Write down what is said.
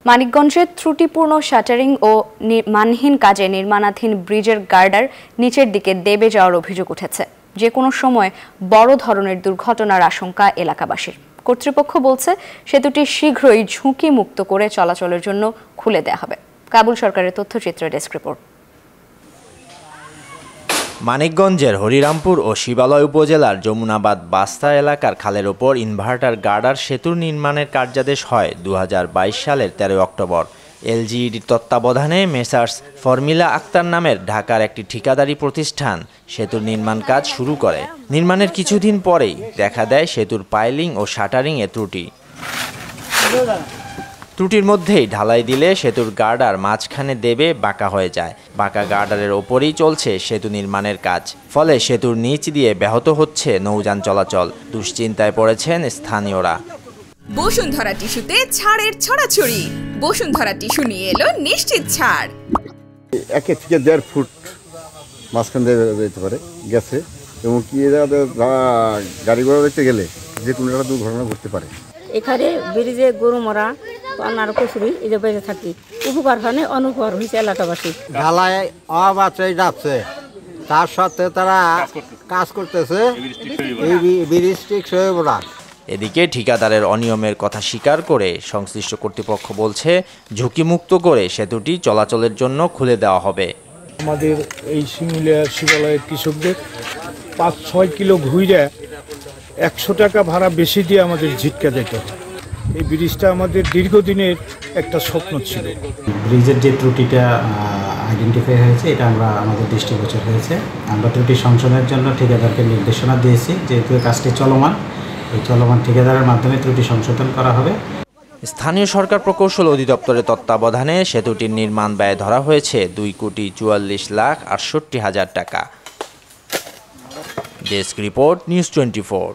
মানিকগঞ্জে ত্রুটিপূর্ণ শাটারিং ও মানহীন কাজে নির্মাণাধীন ব্রিজের গার্ডার নিচের দিকে দেবে যাওয়ার অভিযোগ উঠেছে। যে কোনো সময় বড় ধরনের দুর্ঘটনার আশঙ্কা এলাকাবাসীর। কর্তৃপক্ষ বলছে সেতুটি শীঘ্রই ঝুঁকি মুক্ত করে চলাচলের জন্য খুলে দেওয়া হবে। কাবুল সরকারের তথ্যচিত্র ডেস্ক রিপোর্ট। মানিকগঞ্জের হরিরামপুর ও শিবালয় উপজেলার যমুনাবাদ বাস্তা এলাকার খালের ওপর ইনভার্টার গার্ডার সেতুর নির্মাণের কার্যাদেশ হয় 2022 সালের 13 অক্টোবর। এলজিইডির তত্ত্বাবধানে মেসার্স ফর্মিলা আক্তার নামের ঢাকার একটি ঠিকাদারি প্রতিষ্ঠান সেতুর নির্মাণ কাজ শুরু করে। নির্মাণের কিছুদিন পরেই দেখা দেয় সেতুর পাইলিং ও শাটারিংয়ে ত্রুটি। ত্রুটির মধ্যেই ঢালাই দিলে সেতুর গার্ডার মাঝখানে দেবে বাঁকা হয়ে যায়। বাঁকা গার্ডারের ওপরেই চলছে সেতু নির্মাণের কাজ। ফলে সেতুর নিচ দিয়ে ব্যাহত হচ্ছে নৌযান চলাচল। দুশ্চিন্তায় পড়েছেন স্থানীয়রা। বসুন্ধরা টিস্যুতে ছাড়ের ছড়াছড়ি। বসুন্ধরা টিস্যু নিয়ে এলো নিশ্চিত ছাড়। 1 থেকে 1.5 ফুট মাঝখান দিয়ে যেতে পারে গেছে, এবং কি গাড়ি ঘোড়া দেখতে গেলে যে কোনো একটা দুর্ঘটনা ঘটতে পারে। এখানে ব্রিজে গরু মরা আর কচুরি এই যে বেঁচে থাকি, উপকার হয় অনুপকার হয়েছে এলাকাবাসী। ঢালাই অবাচই যাচ্ছে, তার সাথে তারা কাজ করতেছে এই ব্রিজ ঠিক হয়ে ওরা। এদিকে ঠিকাদারের অনিয়মের কথা স্বীকার করে সংশ্লিষ্ট কর্তৃপক্ষ বলছে ঝুঁকিমুক্ত করে সেতুটি চলাচলের জন্য খুলে দেওয়া হবে। আমাদের এই শিবালয়ের কৃষকদের 5-6 কিলো ঘুরে 100 টাকা ভাড়া বেশি দিয়ে আমাদের ঝিটকা যেত। এই ব্রিজটা আমাদের দীর্ঘদিনের একটা স্বপ্ন ছিল। ব্রিজের যে ত্রুটিটা আইডেন্টিফাই হয়েছে, এটা আমাদের দৃষ্টিগোচর হয়েছে। আমরা ত্রুটি সংশোধনের জন্য ঠিকাদারকে নির্দেশনা দিয়েছি, যেহেতু কাজটি চলমান, এই চলমান ঠিকাদারের মাধ্যমে ত্রুটি সংশোধন করা হবে। স্থানীয় সরকার প্রকৌশল অধিদপ্তরের তত্ত্বাবধানে সেতুটির নির্মাণ ব্যয় ধরা হয়েছে 2,44,68,000 টাকা। Desk report, news 24।